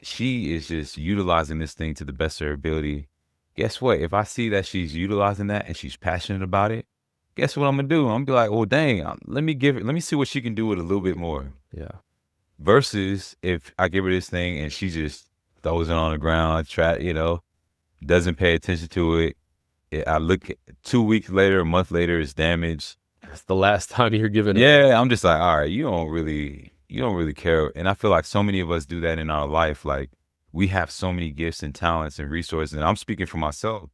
A: She is just utilizing this thing to the best of her ability. Guess what? If I see that she's utilizing that and she's passionate about it, guess what I'm gonna do? I'm gonna be like, well, dang, let me see what she can do with a little bit more.
C: Yeah.
A: Versus if I give her this thing and she just throws it on the ground, doesn't pay attention to it. I look 2 weeks later, a month later, it's damaged.
C: It's the last time you're giving it.
A: Yeah, I'm just like, all right, you don't really care. And I feel like so many of us do that in our life. Like, we have so many gifts and talents and resources. And I'm speaking for myself.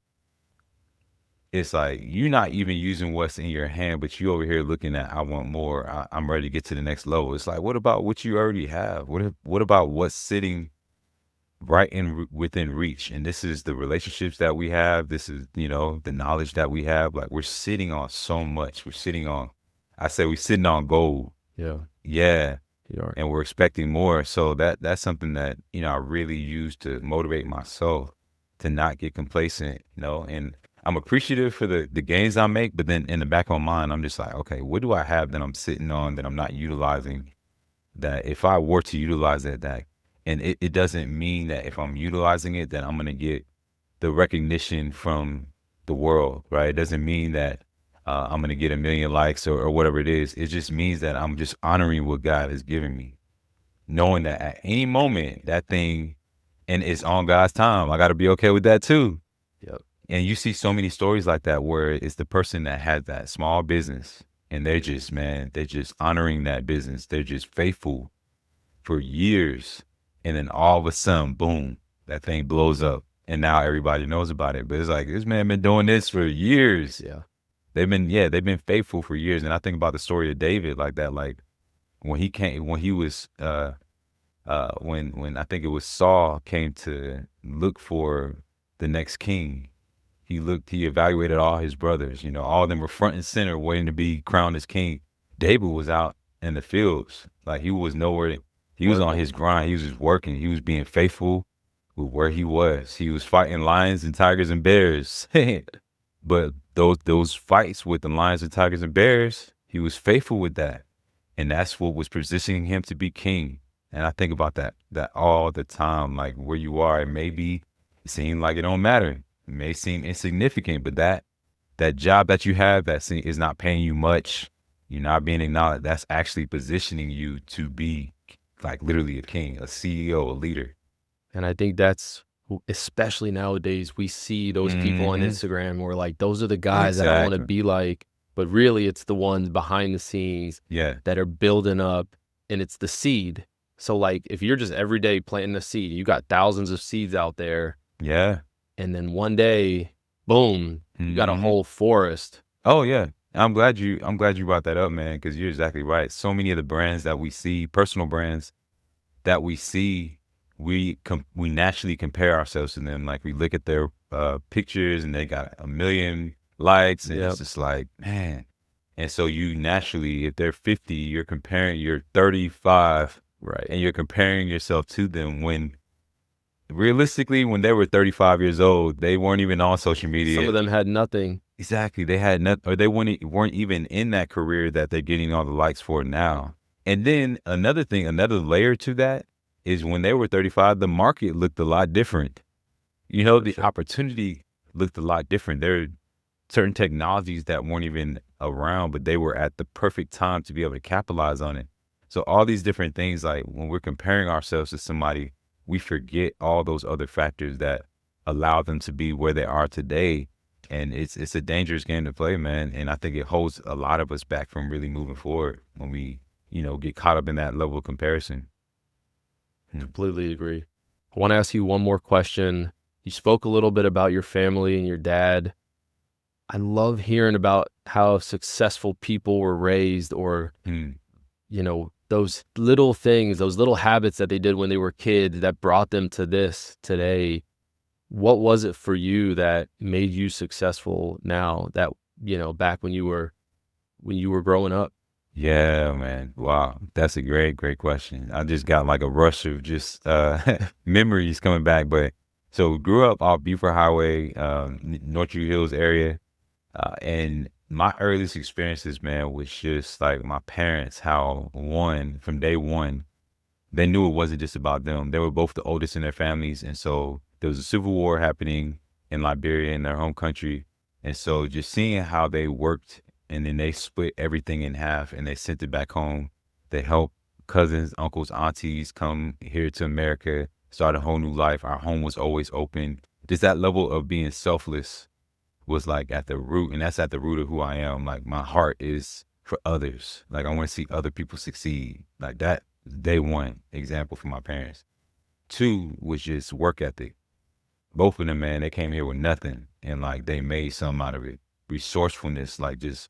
A: It's like you're not even using what's in your hand, but you over here looking at, I want more. I'm ready to get to the next level. It's like, what about what you already have? What about what's sitting right within reach? And this is the relationships that we have. This is, the knowledge that we have. Like, we're sitting on so much. I say we're sitting on gold.
C: Yeah.
A: Yeah.
C: You are.
A: And we're expecting more. So that's something that, I really use to motivate myself to not get complacent, and I'm appreciative for the gains I make, but then in the back of my mind, I'm just like, okay, what do I have that I'm sitting on that I'm not utilizing, that if I were to utilize and it doesn't mean that if I'm utilizing it, that I'm going to get the recognition from the world, right? It doesn't mean that I'm going to get a million likes or whatever it is. It just means that I'm just honoring what God has given me, knowing that at any moment that thing, and it's on God's time. I got to be okay with that too.
C: Yep.
A: And you see so many stories like that where it's the person that has that small business and they're just honoring that business. They're just faithful for years. And then all of a sudden, boom, that thing blows up. And now everybody knows about it. But it's like, this man been doing this for years.
C: Yeah.
A: They've been faithful for years. And I think about the story of David like that. Like, when he was when I think it was Saul came to look for the next king, He evaluated all his brothers. You know, all of them were front and center waiting to be crowned as king. David was out in the fields. Like he was nowhere. He was on
B: Working.
A: his grind. He was just working. He was being faithful with where he was. He was fighting lions and tigers and bears. But those fights with the lions and tigers and bears, he was faithful with that. And that's what was positioning him to be king. And I think about that all the time. Like where you are, it may be it seem like it don't matter. It may seem insignificant, but that job that you have is not paying you much. You're not being acknowledged. That's actually positioning you to be like literally a king, a CEO, a leader.
C: And I think that's, especially nowadays, we see those people on Instagram where like, those are the guys that I want to be like, but really it's the ones behind the scenes that are building up, and it's the seed. So like, if you're just every day planting a seed, you got thousands of seeds out there.
A: Yeah.
C: And then one day, boom, you got a whole forest.
A: Oh yeah. I'm glad you brought that up, man, because you're exactly right. So many of the brands that we see, personal brands that we see, we naturally compare ourselves to them. Like we look at their pictures and they got 1 million likes, and it's just like, man. And so you naturally, if they're 50, you're 35,
C: right?
A: And you're comparing yourself to them when realistically, when they were 35 years old, they weren't even on social media.
C: Some of them had nothing.
A: Exactly. They had nothing, or they weren't even in that career that they're getting all the likes for now. And then another layer to that is when they were 35, the market looked a lot different. You know, the opportunity looked a lot different. There are certain technologies that weren't even around, but they were at the perfect time to be able to capitalize on it. So all these different things, like when we're comparing ourselves to somebody, we forget all those other factors that allow them to be where they are today. And it's a dangerous game to play, man. And I think it holds a lot of us back from really moving forward when we, get caught up in that level of comparison.
C: Completely agree. I want to ask you one more question. You spoke a little bit about your family and your dad. I love hearing about how successful people were raised, or, those little things, those little habits that they did when they were kids that brought them to this today. What was it for you that made you successful now, that, back when you were growing up?
A: Yeah, man. Wow. That's a great question. I just got like a rush of just memories coming back. But so grew up off Beaufort Highway, North Drew Hills area. And my earliest experiences, man, was just like my parents, how from day one, they knew it wasn't just about them. They were both the oldest in their families. And so there was a civil war happening in Liberia, in their home country. And so just seeing how they worked, and then they split everything in half and they sent it back home. They helped cousins, uncles, aunties come here to America, start a whole new life. Our home was always open. Just that level of being selfless was like at the root, and that's at the root of who I am. Like my heart is for others. Like I want to see other people succeed. Like that, day one example for my parents. 2 was just work ethic. Both of them, man, they came here with nothing, and like they made something out of it. Resourcefulness, like just,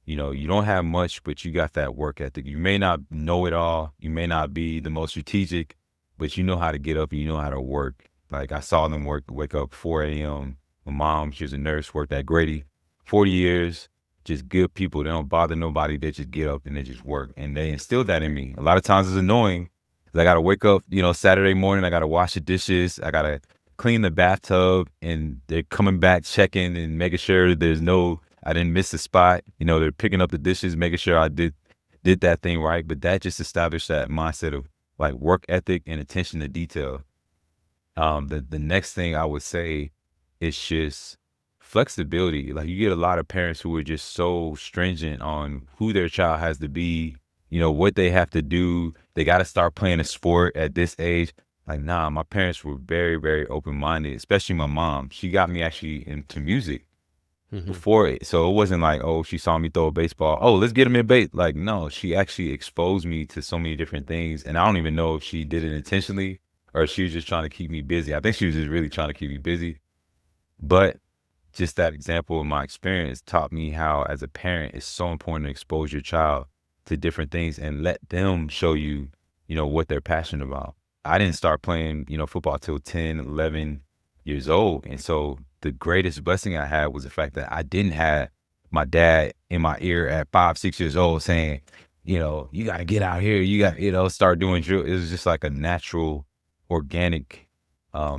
A: you don't have much, but you got that work ethic. You may not know it all. You may not be the most strategic, but you know how to get up and you know how to work. Like I saw them wake up 4 a.m. My mom, she was a nurse, worked at Grady, 40 years, just good people. They don't bother nobody. They just get up and they just work. And they instilled that in me. A lot of times it's annoying. I got to wake up, Saturday morning. I got to wash the dishes. I got to clean the bathtub, and they're coming back, checking and making sure I didn't miss a spot. They're picking up the dishes, making sure I did that thing right. But that just established that mindset of like work ethic and attention to detail. The next thing I would say is just flexibility. Like you get a lot of parents who are just so stringent on who their child has to be, what they have to do. They got to start playing a sport at this age. Like, nah, my parents were very, very open-minded, especially my mom. She got me actually into music before it. So it wasn't like, oh, she saw me throw a baseball. Oh, let's get him in bait. Like, no, she actually exposed me to so many different things. And I don't even know if she did it intentionally or if she was just trying to keep me busy. I think she was just really trying to keep me busy. But just that example of my experience taught me how, as a parent, it's so important to expose your child to different things and let them show you, what they're passionate about. I didn't start playing, football till 10, 11, years old. And so the greatest blessing I had was the fact that I didn't have my dad in my ear at 5, 6 years old saying, you got to get out here. You got, start doing drill. It was just like a natural, organic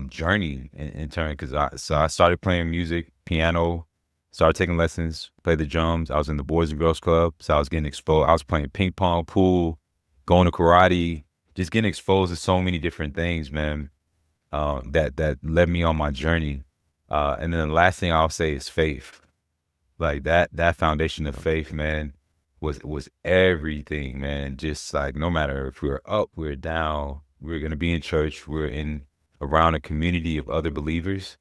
A: journey in turn. So I started playing music, piano, started taking lessons, played the drums. I was in the Boys and Girls Club. So I was getting exposed. I was playing ping pong, pool, going to karate, just getting exposed to so many different things, man, that led me on my journey. And then the last thing I'll say is faith. Like that foundation of faith, man, was everything, man. Just like no matter if we're up, we're down, we're gonna be in church, we're in around a community of other believers.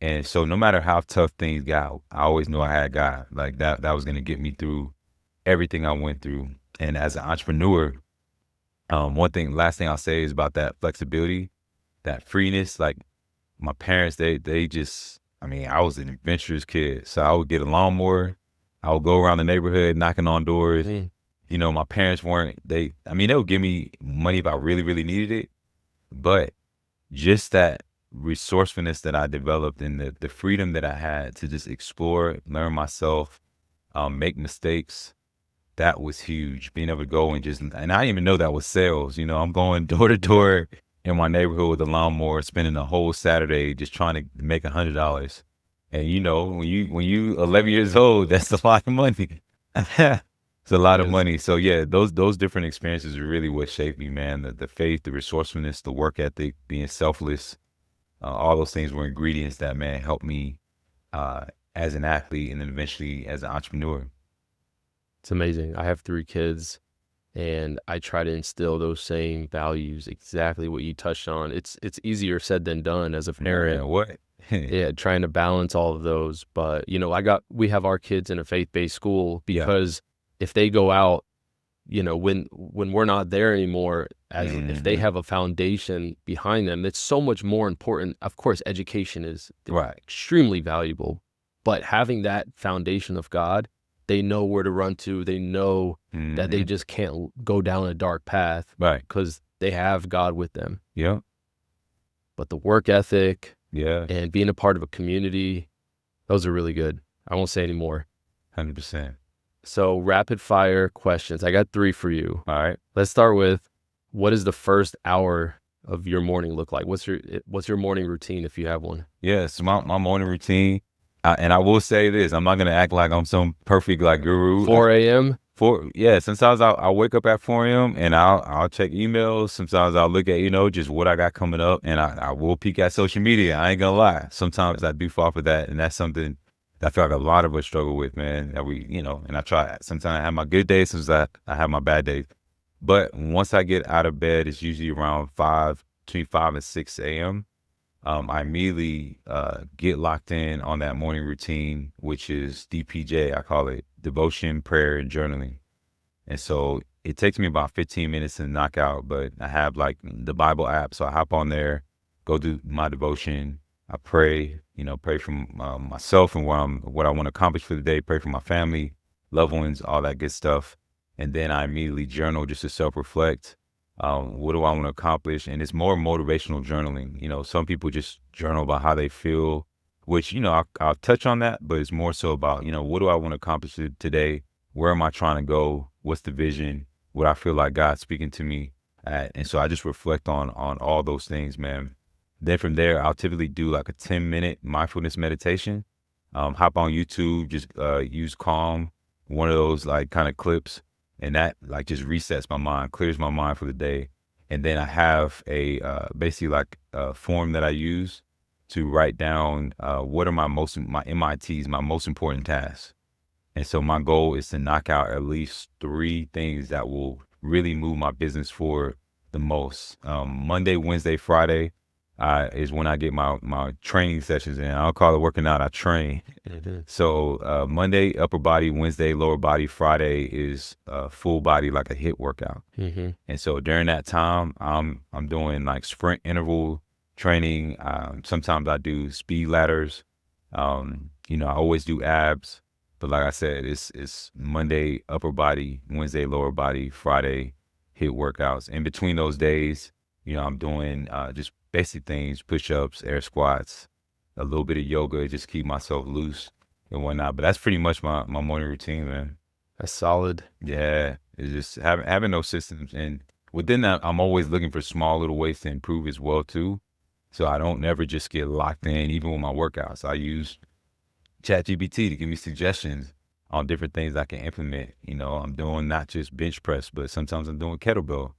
A: And so no matter how tough things got, I always knew I had God. Like that was gonna get me through everything I went through. And as an entrepreneur, last thing I'll say is about that flexibility, that freeness. Like my parents, they just, I mean, I was an adventurous kid. So I would get a lawnmower. I would go around the neighborhood knocking on doors.
C: Mm.
A: My parents they would give me money if I really, really needed it. But just that resourcefulness that I developed and the freedom that I had to just explore, learn myself, make mistakes, that was huge. Being able to go and I didn't even know that was sales. I'm going door to door in my neighborhood with a lawnmower, spending a whole Saturday just trying to make $100. And when you 11 years old, that's a lot of money. It's a lot of money. So yeah, those different experiences are really what shaped me, man. The faith, the resourcefulness, the work ethic, being selfless, all those things were ingredients that, man, helped me as an athlete and then eventually as an entrepreneur.
C: It's amazing. I have 3 kids, and I try to instill those same values, exactly what you touched on. It's easier said than done as a parent.
A: Yeah, what?
C: Yeah, trying to balance all of those. But, we have our kids in a faith-based school because if they go out, when we're not there anymore, if they have a foundation behind them, it's so much more important. Of course, education is extremely valuable, but having that foundation of God, they know where to run to. They know that they just can't go down a dark path because they have God with them.
A: Yeah.
C: But the work ethic
A: and
C: being a part of a community, those are really good. I won't say any more.
A: 100%.
C: So rapid fire questions. I got 3 for you.
A: All right.
C: Let's start with, what does the first hour of your morning look like? What's your morning routine if you have one?
A: Yeah, so my morning routine, and I will say this, I'm not gonna act like I'm some perfect like guru.
C: 4 a.m.
A: Sometimes I'll wake up at 4 a.m. and I'll check emails. Sometimes I'll look at just what I got coming up, and I will peek at social media. I ain't gonna lie. Sometimes I do fall for that, and that's something I feel like a lot of us struggle with, man. That and I try. Sometimes I have my good days, sometimes I have my bad days. But once I get out of bed, it's usually around between 5 and 6 a.m. I immediately get locked in on that morning routine, which is DPJ. I call it devotion, prayer, and journaling. And so it takes me about 15 minutes to knock out, but I have like the Bible app. So I hop on there, go do my devotion. I pray, pray for myself and what I want to accomplish for the day, pray for my family, loved ones, all that good stuff. And then I immediately journal just to self-reflect. What do I want to accomplish? And it's more motivational journaling. Some people just journal about how they feel, which, I'll touch on that, but it's more so about, what do I want to accomplish today? Where am I trying to go? What's the vision? What I feel like God's speaking to me at? And so I just reflect on all those things, man. Then from there, I'll typically do like a 10-minute mindfulness meditation. Hop on YouTube, just use Calm, one of those like kind of clips. And that like just resets my mind, clears my mind for the day. And then I have basically like a form that I use to write down what are my MITs, my most important tasks. And so my goal is to knock out at least 3 things that will really move my business forward the most. Monday, Wednesday, Friday is when I get my training sessions in. I don't call it working out, I train. So Monday, upper body, Wednesday, lower body, Friday is full body, like a HIIT workout. And so during that time, I'm doing like sprint interval training. Sometimes I do speed ladders. I always do abs. But like I said, it's Monday, upper body, Wednesday, lower body, Friday, HIIT workouts. In between those days, I'm doing just basic things, push-ups, air squats, a little bit of yoga, just keep myself loose and whatnot. But that's pretty much my morning routine, man.
C: That's solid.
A: Yeah, it's just having those systems, and within that, I'm always looking for small little ways to improve as well too. So I don't never just get locked in, even with my workouts. I use ChatGPT to give me suggestions on different things I can implement. You know, I'm doing not just bench press, but sometimes I'm doing kettlebell.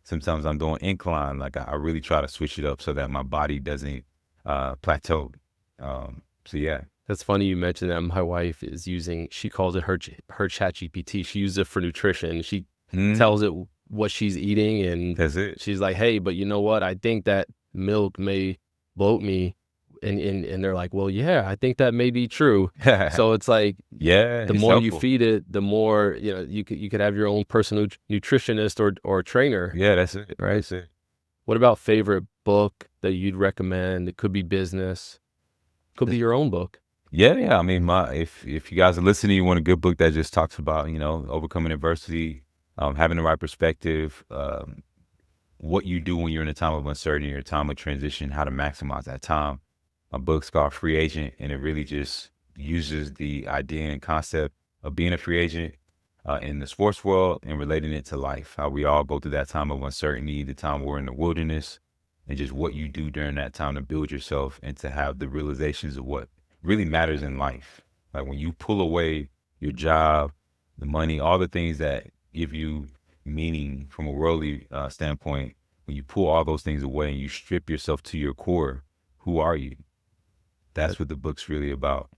A: Sometimes I'm doing incline. Like I really try to switch it up so that my body doesn't plateau. So yeah.
C: That's funny you mentioned that. My wife is using, she calls it her chat GPT. She uses it for nutrition. She tells it what she's eating, and
A: That's it.
C: she's like, hey, but you know what? I think that milk may bloat me. And they're like, well, yeah, I think that may be true. So it's like,
A: yeah,
C: the
A: it's
C: more you
A: helpful.
C: feed it, the more, you could have your own personal nutritionist or trainer.
A: Yeah, that's it.
C: Right.
A: That's it.
C: What about favorite book that you'd recommend? It could be business, could be your own book.
A: Yeah. I mean, if you guys are listening, you want a good book that just talks about, overcoming adversity, having the right perspective, what you do when you're in a time of uncertainty or a time of transition, how to maximize that time. My book's called Free Agent, and it really just uses the idea and concept of being a free agent in the sports world and relating it to life, how we all go through that time of uncertainty, the time we're in the wilderness, and just what you do during that time to build yourself and to have the realizations of what really matters in life. Like when you pull away your job, the money, all the things that give you meaning from a worldly standpoint, when you pull all those things away and you strip yourself to your core, who are you? That's what the book's really about.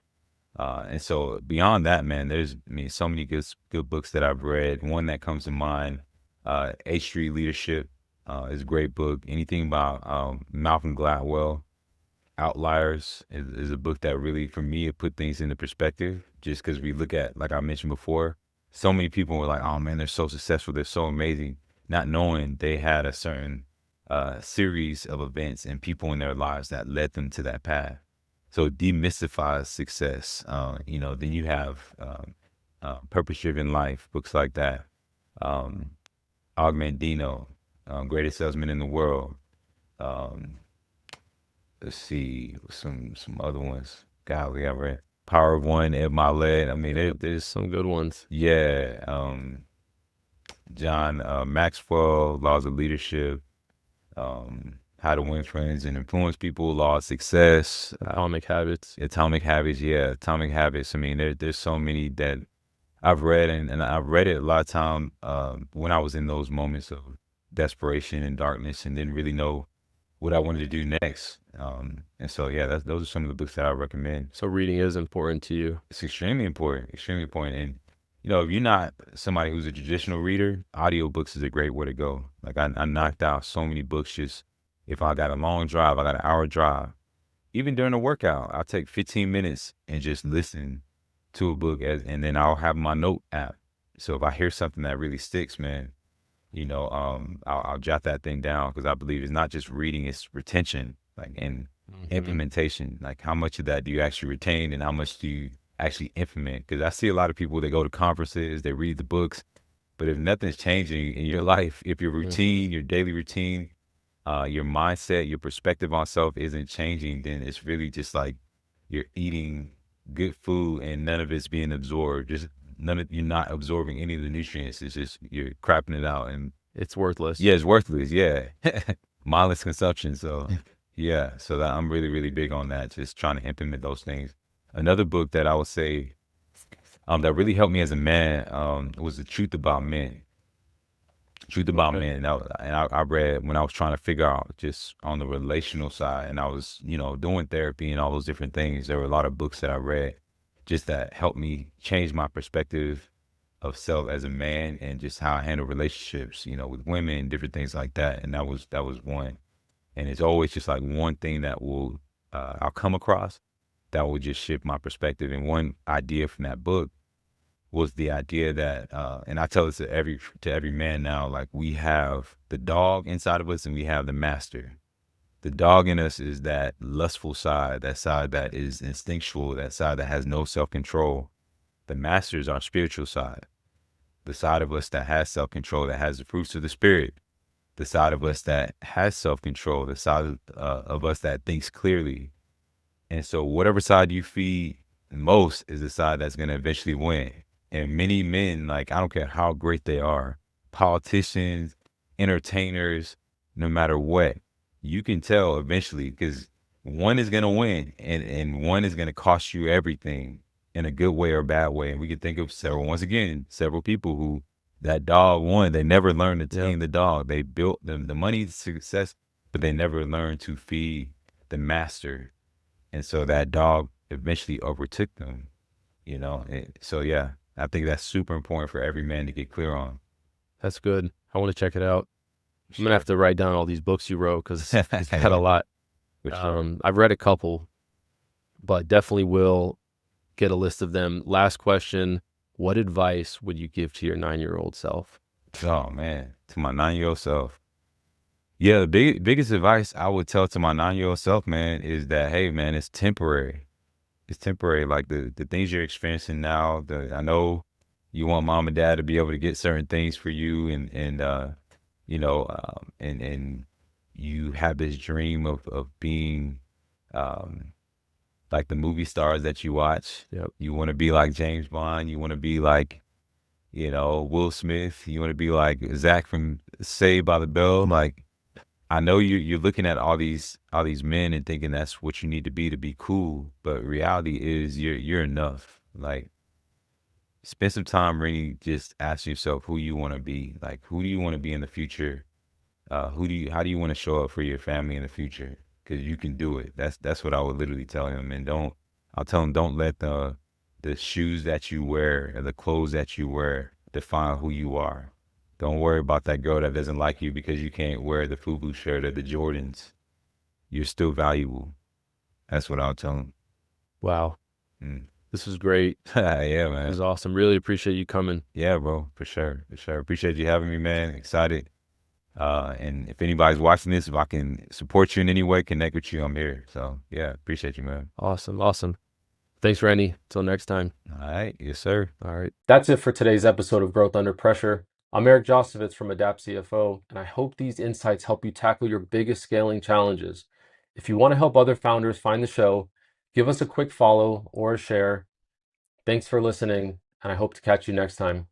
A: And so beyond that, man, there's so many good books that I've read. One that comes to mind, H Street Leadership is a great book. Anything about Malcolm Gladwell, Outliers is a book that really, for me, it put things into perspective. Just because we look at, like I mentioned before, so many people were like, oh man, they're so successful, they're so amazing, not knowing they had a certain series of events and people in their lives that led them to that path. So it demystifies success. Then you have Purpose-Driven Life, books like that. Og Mandino, Greatest Salesman in the World. Let's see, some other ones. Golly, I read Power of One, Ed Milet. I mean, there's
C: Some good ones.
A: yeah. John Maxwell, Laws of Leadership. How to Win Friends and Influence People, Law of Success,
C: Atomic Habits.
A: Atomic Habits. Yeah, Atomic Habits. I mean, there's so many that I've read, and I've read it a lot of time when I was in those moments of desperation and darkness and didn't really know what I wanted to do next. And so, yeah, those are some of the books that I recommend.
C: So reading is important to you.
A: It's extremely important, extremely important. And, if you're not somebody who's a traditional reader, audiobooks is a great way to go. Like I knocked out so many books just, if I got a long drive, I got an hour drive. Even during a workout, I'll take 15 minutes and just listen to a book, and then I'll have my note app. So if I hear something that really sticks, man, I'll jot that thing down, because I believe it's not just reading, it's retention, like, and implementation. Like how much of that do you actually retain and how much do you actually implement? Because I see a lot of people, they go to conferences, they read the books, but if nothing's changing in your life, if your routine, your daily routine, your mindset, your perspective on self isn't changing, then it's really just like you're eating good food and none of it's being absorbed. You're not absorbing any of the nutrients. It's just you're crapping it out, and
C: it's worthless.
A: Yeah, it's worthless. Yeah, mindless consumption. So yeah, so that I'm really, really big on that. Just trying to implement those things. Another book that I would say that really helped me as a man was The Truth About Men. Truth About Men. And I read when I was trying to figure out just on the relational side, and I was, doing therapy and all those different things. There were a lot of books that I read just that helped me change my perspective of self as a man and just how I handle relationships, with women, different things like that. And that was one. And it's always just like one thing that I'll come across that will just shift my perspective. And one idea from that book was the idea that, and I tell this to every man now, like we have the dog inside of us and we have the master. The dog in us is that lustful side, that side that is instinctual, that side that has no self-control. The master is our spiritual side, the side of us that has self-control, that has the fruits of the spirit, the side of us that has self-control, the side of us that thinks clearly. And so whatever side you feed most is the side that's going to eventually win. And many men, like, I don't care how great they are, politicians, entertainers, no matter what, you can tell eventually because one is going to win and one is going to cost you everything in a good way or bad way. And we can think of once again, several people who that dog won. They never learned to tame the dog. They built the money success, but they never learned to feed the master. And so that dog eventually overtook them, so yeah, I think that's super important for every man to get clear on.
C: That's good. I want to check it out. I'm gonna have to write down all these books you wrote because it's got a lot. I've read a couple, but definitely will get a list of them. Last question: what advice would you give to your 9-year-old self?
A: Oh man, to my 9-year-old self. Yeah, the biggest advice I would tell to my 9-year-old self, man, is that, hey, man, it's temporary. It's temporary. Like the things you're experiencing now, I know you want mom and dad to be able to get certain things for you and you have this dream of being like the movie stars that you watch.
C: Yep.
A: You want to be like James Bond. You want to be like, Will Smith. You want to be like Zach from Saved by the Bell. Like, I know you're looking at all these men and thinking that's what you need to be cool, but reality is you're enough. Like, spend some time really just asking yourself who you want to be. Like, who do you want to be in the future? How do you want to show up for your family in the future? Because you can do it. That's what I would literally tell him. And I'll tell him, don't let the shoes that you wear and the clothes that you wear define who you are. Don't worry about that girl that doesn't like you because you can't wear the FUBU shirt or the Jordans. You're still valuable. That's what I'll tell him.
C: Wow. This was great.
A: Yeah, man.
C: It was awesome. Really appreciate you coming.
A: Yeah, bro. For sure. Appreciate you having me, man. Excited. And if anybody's watching this, if I can support you in any way, connect with you, I'm here. So yeah, appreciate you, man.
C: Awesome. Thanks, Rennie. Till next time.
A: All right. Yes, sir.
C: All right.
B: That's it for today's episode of Growth Under Pressure. I'm Eric Josovitz from Adapt CFO, and I hope these insights help you tackle your biggest scaling challenges. If you want to help other founders find the show, give us a quick follow or a share. Thanks for listening, and I hope to catch you next time.